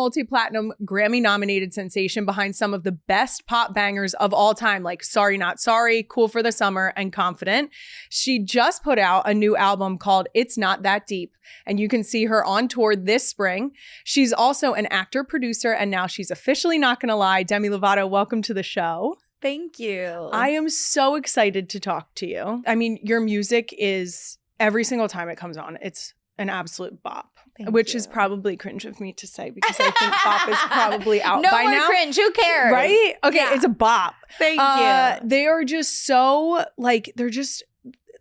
multi-platinum Grammy-nominated sensation behind some of the best pop bangers of all time, like Sorry Not Sorry, Cool for the Summer, and Confident. She just put out a new album called It's Not That Deep, and you can see her on tour this spring. She's also an actor, producer, and now she's officially Not Gonna Lie. Demi Lovato, welcome to the show. Thank you. I am so excited to talk to you. I mean, your music is, every single time it comes on, it's an absolute bop. Which is probably cringe of me to say because I think bop is probably out by now. No more cringe. Who cares? Right? Okay, yeah. It's a bop. Thank you. They are just so, like, they're just,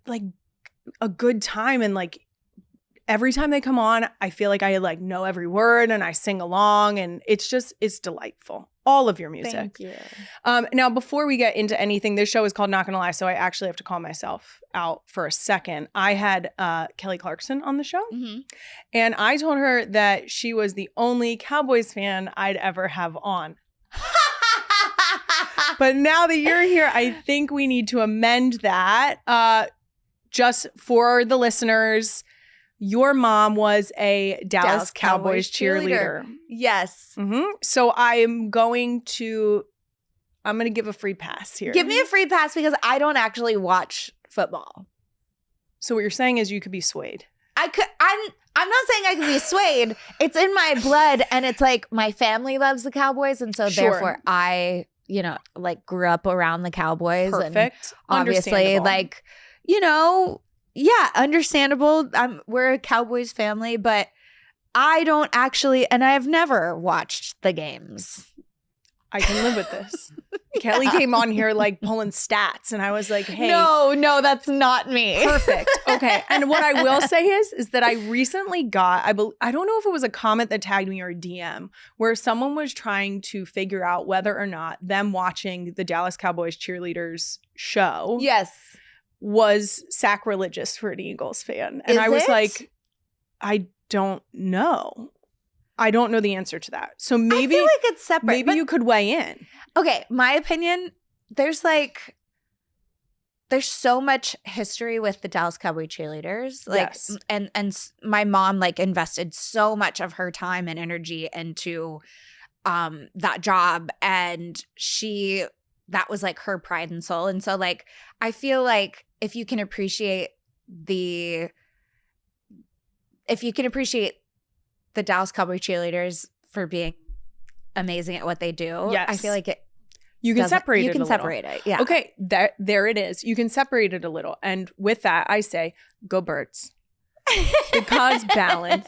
like, a good time. And, like, every time they come on, I feel like I, like, know every word and I sing along. And it's delightful. All of your music. Thank you. Now, before we get into anything, this show is called Not Gonna Lie, so I actually have to call myself out for a second. I had Kelly Clarkson on the show, and I told her that she was the only Cowboys fan I'd ever have on. But now that you're here, I think we need to amend that. Just for the listeners, your mom was a Dallas Cowboys cheerleader. Yes. So I'm going to give a free pass here. Give me a free pass because I don't actually watch football. So what you're saying is you could be swayed. I'm not saying I could be swayed. It's in my blood, and it's like my family loves the Cowboys, and so therefore I, like grew up around the Cowboys. Perfect. And obviously, like, yeah, understandable. We're a Cowboys family, but I don't actually, and I've never watched the games. I can live with this. Kelly came on here like pulling stats, and I was like, hey. No, that's not me. Perfect. Okay. And what I will say is that I recently got, I don't know if it was a comment that tagged me or a DM, where someone was trying to figure out whether or not them watching the Dallas Cowboys cheerleaders show was sacrilegious for an Eagles fan. And I was like, I don't know. I don't know the answer to that. So maybe I feel like it's separate. Maybe you could weigh in. Okay, my opinion, there's so much history with the Dallas Cowboy cheerleaders. Like, yes. And my mom like invested so much of her time and energy into that job, and that was like her pride and soul. And so like I feel like if you can appreciate the Dallas Cowboy cheerleaders for being amazing at what they do, I feel like you can separate it. You can separate it. Yeah. Okay, there it is. You can separate it a little. And with that, I say, go Birds. Because balance.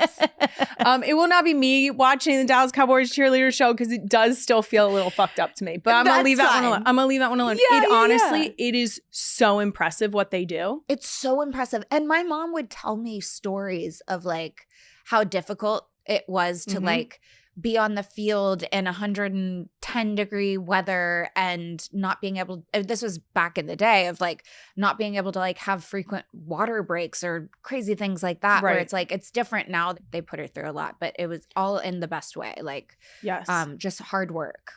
It will not be me watching the Dallas Cowboys cheerleader show because it does still feel a little fucked up to me. But I'm gonna leave that one alone. I'm gonna leave that one alone. It is so impressive what they do. It's so impressive. And my mom would tell me stories of like how difficult it was to like be on the field in 110-degree weather and not being able – this was back in the day of like not being able to like have frequent water breaks or crazy things like that, where it's like it's different now. They put her through a lot, but it was all in the best way. Like just hard work,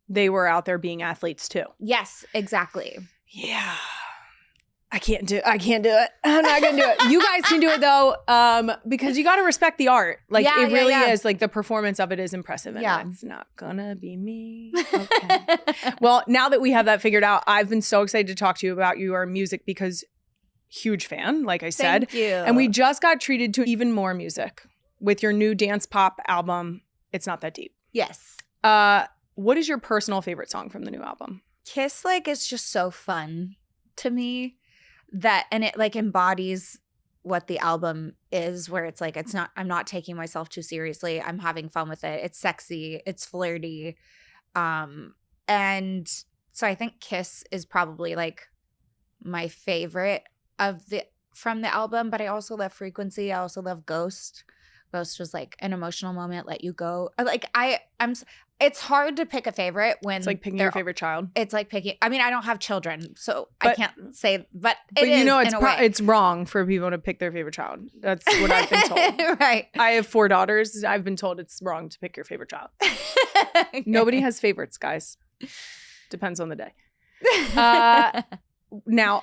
They were out there being athletes too. Yes, exactly. Yeah. I can't do it. I'm not going to do it. You guys can do it though, because you got to respect the art. Like it really is. Like the performance of it is impressive. And it's not going to be me. Okay. Well, now that we have that figured out, I've been so excited to talk to you about your music because huge fan, like I said. Thank you. And we just got treated to even more music with your new dance pop album, It's Not That Deep. Yes. What is your personal favorite song from the new album? Kiss, like, is just so fun to me. And it like embodies what the album is, where it's like I'm not taking myself too seriously. I'm having fun with it. It's sexy, it's flirty. And so I think Kiss is probably like my favorite from the album, but I also love Frequency. I also love Ghost. Ghost was like an emotional moment, let you go. Like it's hard to pick a favorite when it's like picking your favorite child. It's like picking. I mean, I don't have children, so I can't say. But it's wrong for people to pick their favorite child. That's what I've been told. Right. I have 4 daughters. I've been told it's wrong to pick your favorite child. Nobody has favorites, guys. Depends on the day. Now,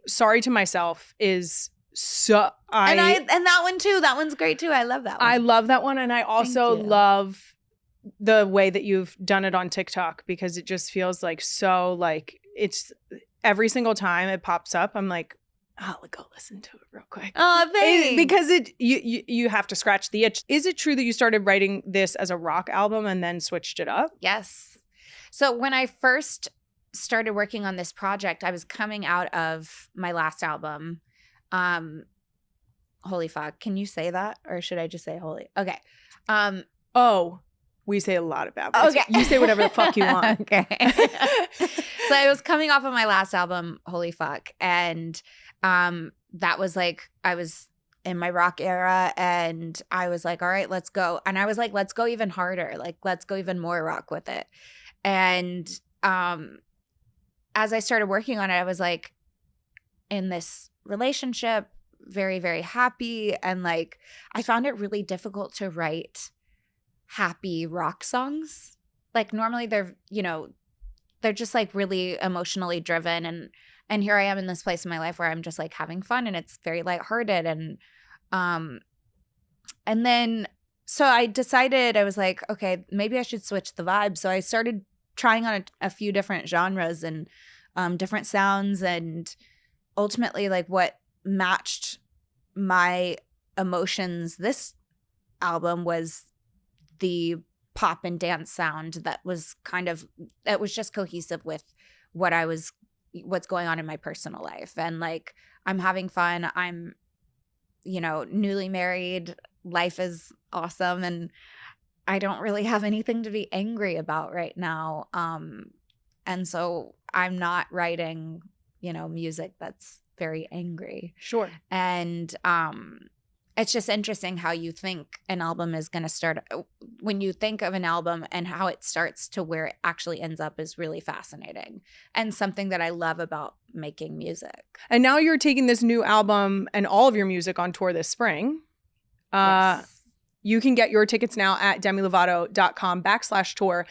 Sorry to Myself is so and that one too. That one's great too. I love that one. I love that one. And I also love the way that you've done it on TikTok, because it just feels like so like it's every single time it pops up, I'm like, oh, go listen to it real quick. Oh, thanks. Because you have to scratch the itch. Is it true that you started writing this as a rock album and then switched it up? Yes. So when I first started working on this project, I was coming out of my last album. Holy fuck. Can you say that? Or should I just say holy? Okay. We say a lot of bad words. Okay. You say whatever the fuck you want. Okay. So I was coming off of my last album, Holy Fuck. And that was like, I was in my rock era and I was like, all right, let's go. And I was like, let's go even harder. Like, let's go even more rock with it. And as I started working on it, I was like in this relationship, very, very happy. And like, I found it really difficult to write happy rock songs. Like normally they're just like really emotionally driven, and here I am in this place in my life where I'm just like having fun and it's very lighthearted. And then so I decided, I was like, okay, maybe I should switch the vibe. So I started trying on a few different genres and different sounds, and ultimately like what matched my emotions this album was the pop and dance sound that was just cohesive with what's going on in my personal life. And like, I'm having fun. I'm, newly married. Life is awesome. And I don't really have anything to be angry about right now. And so I'm not writing, music that's very angry. Sure. And, it's just interesting how you think an album is going to start. When you think of an album and how it starts to where it actually ends up is really fascinating and something that I love about making music. And now you're taking this new album and all of your music on tour this spring. Yes. You can get your tickets now at demilovato.com/tour.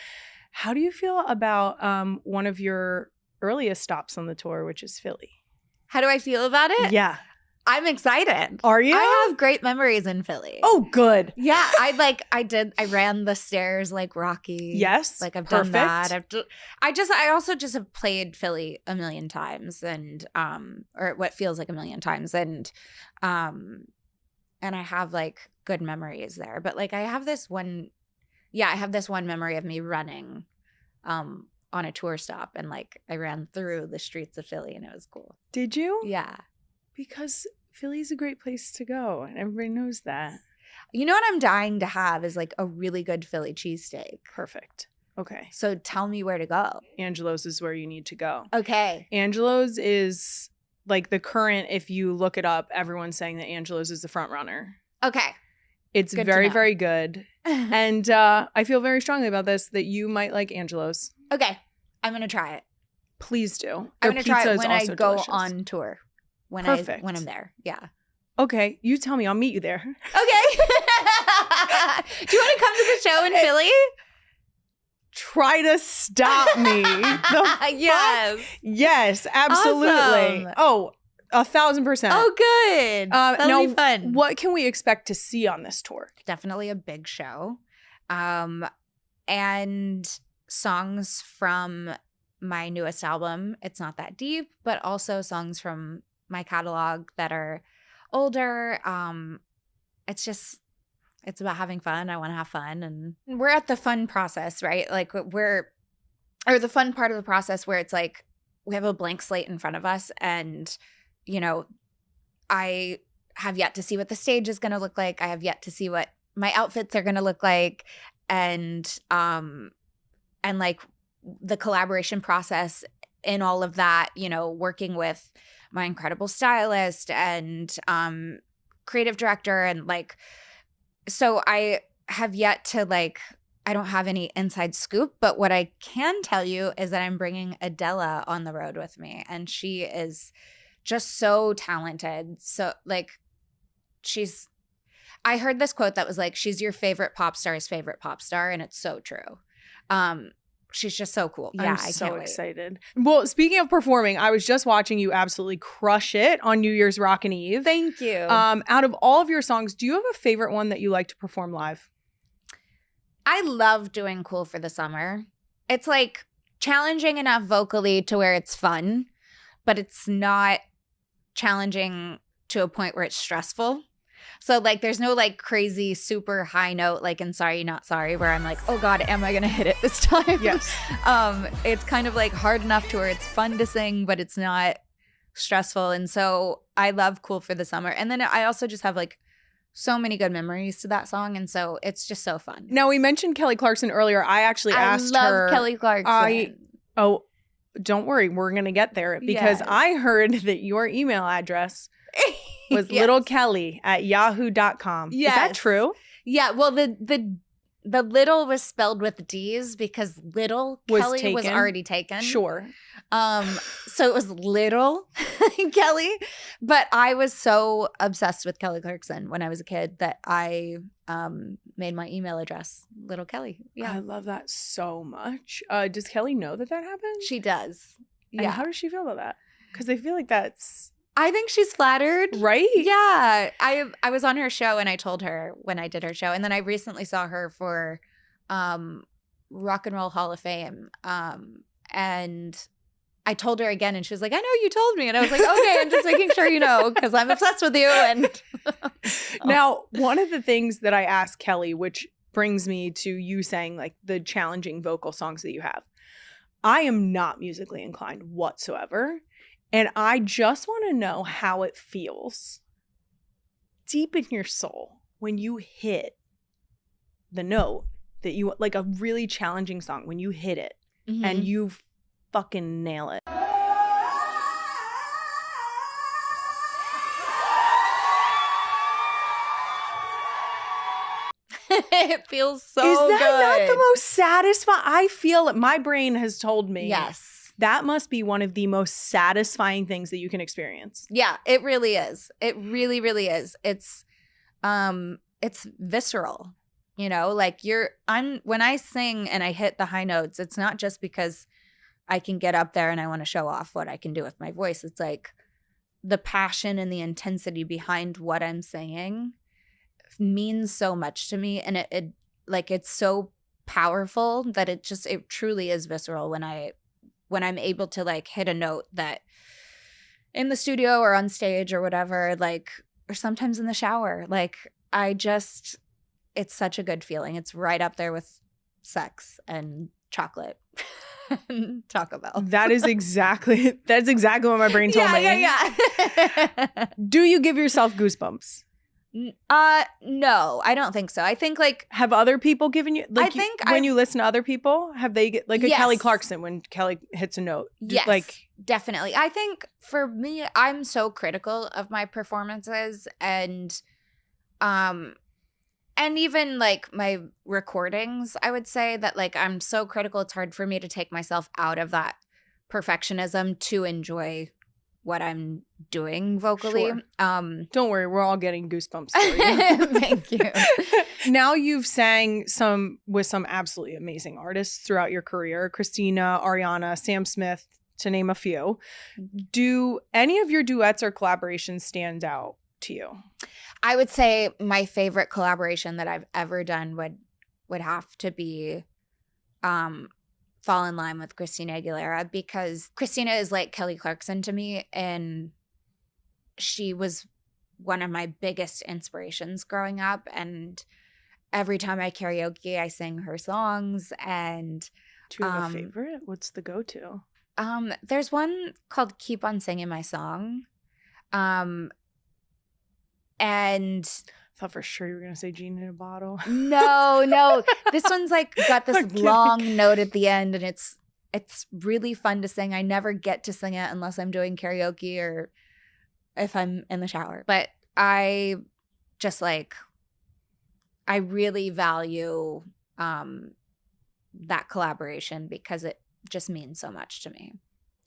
How do you feel about one of your earliest stops on the tour, which is Philly? How do I feel about it? Yeah. I'm excited. Are you? I have great memories in Philly. Oh, good. Yeah, I ran the stairs like Rocky. Yes. Like I've perfect. done that. I also just have played Philly a million times, and or what feels like a million times, and I have like good memories there. But like I have this one memory of me running on a tour stop, and like I ran through the streets of Philly and it was cool. Did you? Yeah. Because Philly's a great place to go, and everybody knows that. You know what I'm dying to have is like a really good Philly cheesesteak. Perfect. Okay. So tell me where to go. Angelo's is where you need to go. Okay. Angelo's is like the current, if you look it up, everyone's saying that Angelo's is the front runner. Okay. It's good very, very good. And I feel very strongly about this, that you might like Angelo's. Okay. I'm going to try it. Please do. I'm going to try it when I go delicious. On tour. Perfect. When I'm there. Yeah. Okay. You tell me. I'll meet you there. Okay. Do you want to come to the show in Philly? Try to stop me. Yes. Yes, absolutely. Awesome. Oh, 1,000%. Oh, good. That'll be fun. What can we expect to see on this tour? Definitely a big show. And songs from my newest album, It's Not That Deep, but also songs from my catalog that are older. It's about having fun. I want to have fun, and we're at the fun process, right? Like the fun part of the process where it's like we have a blank slate in front of us, and I have yet to see what the stage is going to look like. I have yet to see what my outfits are going to look like, and like the collaboration process in all of that, working with my incredible stylist and creative director, and like, so I have yet to I don't have any inside scoop, but what I can tell you is that I'm bringing Adela on the road with me, and she is just so talented. So I heard this quote that was like, she's your favorite pop star's favorite pop star, and it's so true. she's just so cool. I'm so excited. Well, speaking of performing, I was just watching you absolutely crush it on New Year's Rockin' Eve. Thank you. Out of all of your songs, do you have a favorite one that you like to perform live? I love doing Cool for the Summer. It's like challenging enough vocally to where it's fun, but it's not challenging to a point where it's stressful. So like there's no like crazy super high note like in Sorry Not Sorry where I'm like, oh God, am I gonna hit it this time? Yes. It's kind of like hard enough to where it's fun to sing, but it's not stressful. And so I love Cool for the Summer. And then I also just have like so many good memories to that song. And so it's just so fun. Now, we mentioned Kelly Clarkson earlier. I actually asked her. I love Kelly Clarkson. Don't worry. We're going to get there because Yes. I heard that your email address was Yes. littlekelly@yahoo.com. Yes. Is that true? Yeah. Well, the little was spelled with D's because little Kelly was already taken. Sure. So it was little Kelly, but I was so obsessed with Kelly Clarkson when I was a kid that I made my email address Little Kelly. Yeah, I love that so much. Does Kelly know that happened? she does. And Yeah, how does she feel about that? Because I feel like that's I think she's flattered. right. Yeah, I was on her show and I told her when I did her show, and then I recently saw her for Rock and Roll Hall of Fame, and I told her again, and she was like, "I know you told me," and I was like, "Okay, I'm just making sure you know because I'm obsessed with you." And Now, one of the things that I asked Kelly, which brings me to you saying like the challenging vocal songs that you have, I am not musically inclined whatsoever. And I just want to know how it feels deep in your soul when you hit the note that you like a really challenging song, when you hit it and you fucking nail it. it feels so Is that not good. the most satisfying? I feel it. My brain has told me. Yes. That must be one of the most satisfying things that you can experience. Yeah, it really is. It really, really is. It's visceral, you know, like when I sing and I hit the high notes, it's not just because I can get up there and I want to show off what I can do with my voice. It's like the passion and the intensity behind what I'm saying means so much to me. And it it's so powerful that it truly is visceral when I'm able to like hit a note that in the studio or on stage or whatever, like, or sometimes in the shower, like it's such a good feeling. It's right up there with sex and chocolate and Taco Bell. That's exactly what my brain told me. Yeah. Do you give yourself goosebumps? No, I don't think so. I think like Have other people given you like when you listen to other people, have they get like a Yes. Kelly Clarkson when Kelly hits a note? Yes, Like definitely. I think for me, I'm so critical of my performances and even like my recordings, I would say that like I'm so critical. It's hard for me to take myself out of that perfectionism to enjoy what I'm doing vocally. Sure. Don't worry, we're all getting goosebumps for you. Thank you. Now you've sang with some absolutely amazing artists throughout your career, Christina, Ariana, Sam Smith, to name a few. Do any of your duets or collaborations stand out to you? I would say my favorite collaboration that I've ever done would have to be Fall in Line with Christina Aguilera, because Christina is like Kelly Clarkson to me, and she was one of my biggest inspirations growing up, and every time I karaoke I sing her songs. And Do you have a favorite? What's the go-to? There's one called Keep on Singing My Song, and I thought for sure you were going to say Gene in a Bottle. No. This one's like got this I'm kidding. long note at the end, and it's really fun to sing. I never get to sing it unless I'm doing karaoke or if I'm in the shower. But I just like, I really value that collaboration because it just means so much to me.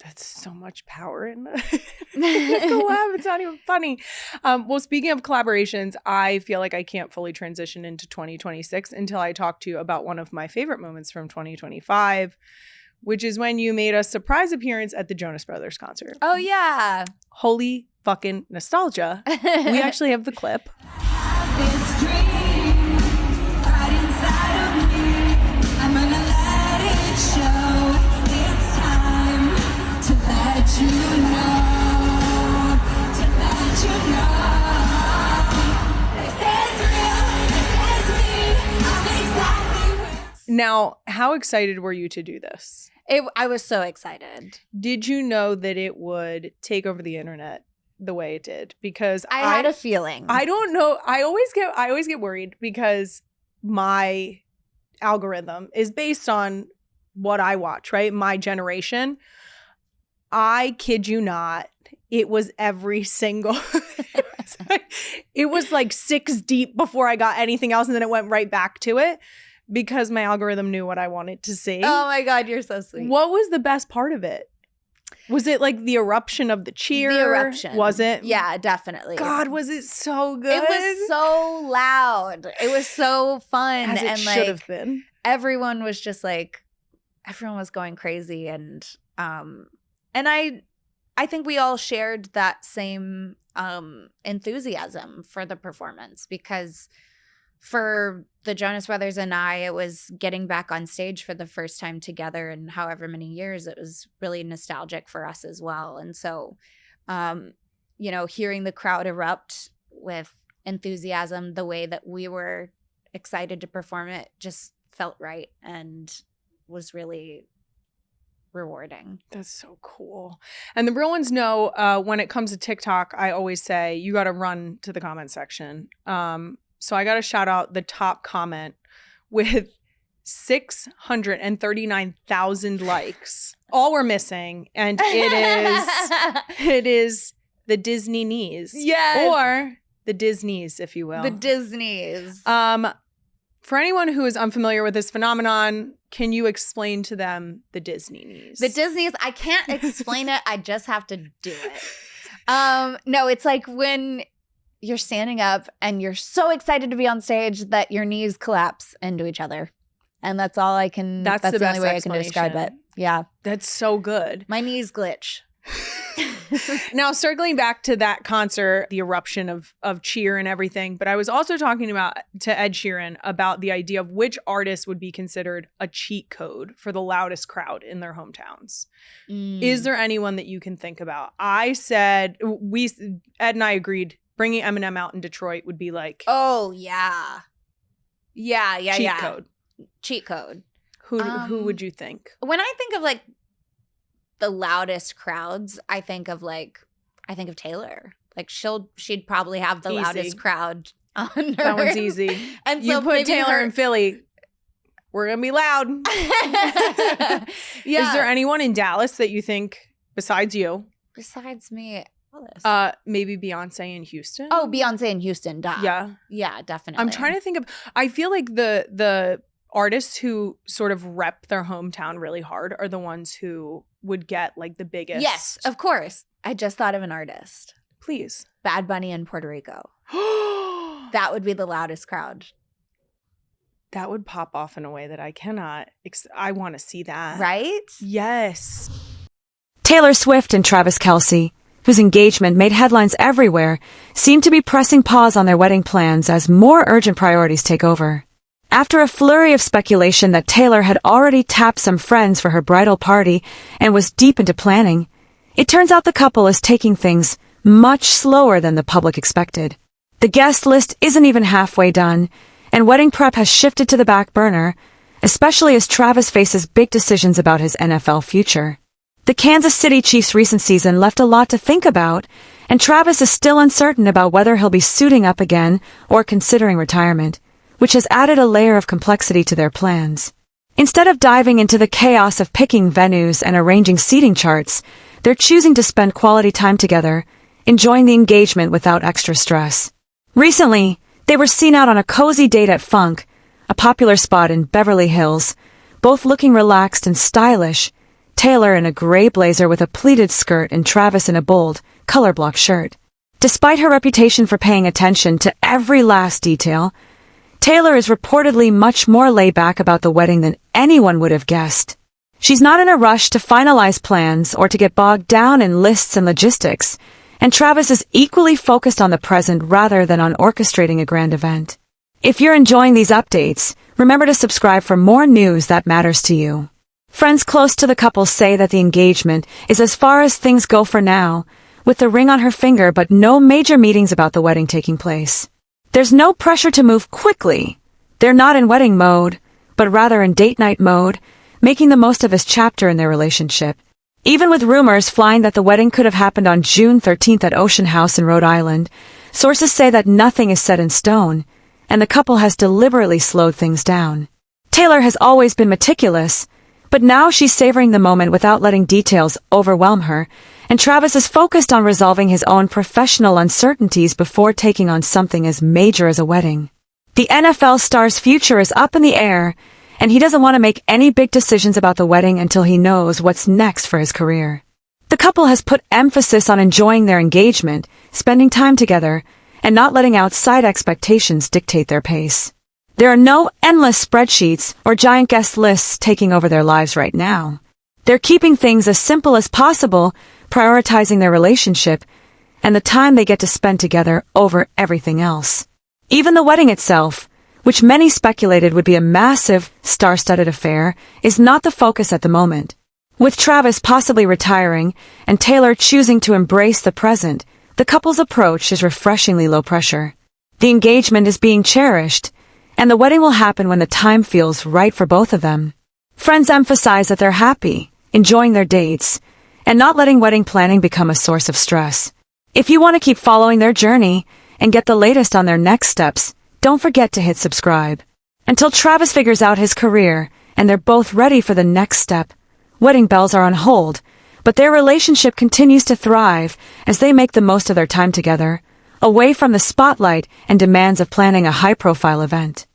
That's so much power in the collab. It's not even funny. Well, speaking of collaborations, I feel like I can't fully transition into 2026 until I talk to you about one of my favorite moments from 2025, which is when you made a surprise appearance at the Jonas Brothers concert. Oh, yeah. Holy fucking nostalgia. We actually have the clip. This dream right inside of me. I'm gonna let it show. It's time to let you know. To let you know. This is real. This is me. I'm exactly where. Now, how excited were you to do this? I was so excited. Did you know that it would take over the internet the way it did? Because I had a feeling. I don't know. I always get worried because my algorithm is based on what I watch, right? My generation. I kid you not. It was every single it was like 6 deep before I got anything else, and then it went right back to it because my algorithm knew what I wanted to see. Oh my God, you're so sweet. What was the best part of it? Was it like the eruption of the cheer? The eruption. Was it? Yeah, definitely. God, was it so good? It was so loud. It was so fun. As it and should have been. Everyone was just like, everyone was going crazy. And I think we all shared that same enthusiasm for the performance, because for the Jonas Brothers and I, it was getting back on stage for the first time together in however many years. It was really nostalgic for us as well. And so, hearing the crowd erupt with enthusiasm the way that we were excited to perform it just felt right and was really rewarding. That's so cool. And the real ones know when it comes to TikTok, I always say you got to run to the comment section. So I got to shout out the top comment with 639,000 likes. All we're missing, and it is the Disney knees. Yes. Or the Disneys, if you will. The Disneys. For anyone who is unfamiliar with this phenomenon, can you explain to them the Disney knees? The Disneys, I can't explain it. I just have to do it. No, it's like when you're standing up and you're so excited to be on stage that your knees collapse into each other. And that's all I can, that's the only way I can describe it. Yeah. That's so good. My knees glitch. Now, circling back to that concert, the eruption of cheer and everything, but I was also talking to Ed Sheeran about the idea of which artist would be considered a cheat code for the loudest crowd in their hometowns. Is there anyone that you can think about? I said, Ed and I agreed, bringing Eminem out in Detroit would be like, oh yeah, cheat code. Cheat code. Who would you think? When I think of like the loudest crowds, I think of Taylor. Like she'd probably have the loudest crowd on her. That one's easy. And you so put Taylor in Philly, we're gonna be loud. Yeah. Is there anyone in Dallas that you think besides you? Besides me. Maybe Beyonce in Houston. Oh, Beyonce in Houston, duh. Yeah, definitely. I'm trying to think of. I feel like the artists who sort of rep their hometown really hard are the ones who would get like the biggest. Yes, of course. I just thought of an artist. Please, Bad Bunny in Puerto Rico. That would be the loudest crowd. That would pop off in a way that I cannot. I want to see that. Right? Yes. Taylor Swift and Travis Kelce, whose engagement made headlines everywhere, seem to be pressing pause on their wedding plans as more urgent priorities take over. After a flurry of speculation that Taylor had already tapped some friends for her bridal party and was deep into planning, it turns out the couple is taking things much slower than the public expected. The guest list isn't even halfway done, and wedding prep has shifted to the back burner, especially as Travis faces big decisions about his NFL future. The Kansas City Chiefs' recent season left a lot to think about, and Travis is still uncertain about whether he'll be suiting up again or considering retirement, which has added a layer of complexity to their plans. Instead of diving into the chaos of picking venues and arranging seating charts, they're choosing to spend quality time together, enjoying the engagement without extra stress. Recently, they were seen out on a cozy date at Funk, a popular spot in Beverly Hills, both looking relaxed and stylish, Taylor in a gray blazer with a pleated skirt and Travis in a bold, color block shirt. Despite her reputation for paying attention to every last detail, Taylor is reportedly much more laid back about the wedding than anyone would have guessed. She's not in a rush to finalize plans or to get bogged down in lists and logistics, and Travis is equally focused on the present rather than on orchestrating a grand event. If you're enjoying these updates, remember to subscribe for more news that matters to you. Friends close to the couple say that the engagement is as far as things go for now, with the ring on her finger but no major meetings about the wedding taking place. There's no pressure to move quickly. They're not in wedding mode, but rather in date night mode, making the most of this chapter in their relationship. Even with rumors flying that the wedding could have happened on June 13th at Ocean House in Rhode Island, sources say that nothing is set in stone, and the couple has deliberately slowed things down. Taylor has always been meticulous, but now she's savoring the moment without letting details overwhelm her, and Travis is focused on resolving his own professional uncertainties before taking on something as major as a wedding. The NFL star's future is up in the air, and he doesn't want to make any big decisions about the wedding until he knows what's next for his career. The couple has put emphasis on enjoying their engagement, spending time together, and not letting outside expectations dictate their pace. There are no endless spreadsheets or giant guest lists taking over their lives right now. They're keeping things as simple as possible, prioritizing their relationship and the time they get to spend together over everything else. Even the wedding itself, which many speculated would be a massive, star-studded affair, is not the focus at the moment. With Travis possibly retiring and Taylor choosing to embrace the present, the couple's approach is refreshingly low pressure. The engagement is being cherished, and the wedding will happen when the time feels right for both of them. Friends emphasize that they're happy, enjoying their dates, and not letting wedding planning become a source of stress. If you want to keep following their journey and get the latest on their next steps, don't forget to hit subscribe. Until Travis figures out his career and they're both ready for the next step, wedding bells are on hold, but their relationship continues to thrive as they make the most of their time together, away from the spotlight and demands of planning a high-profile event.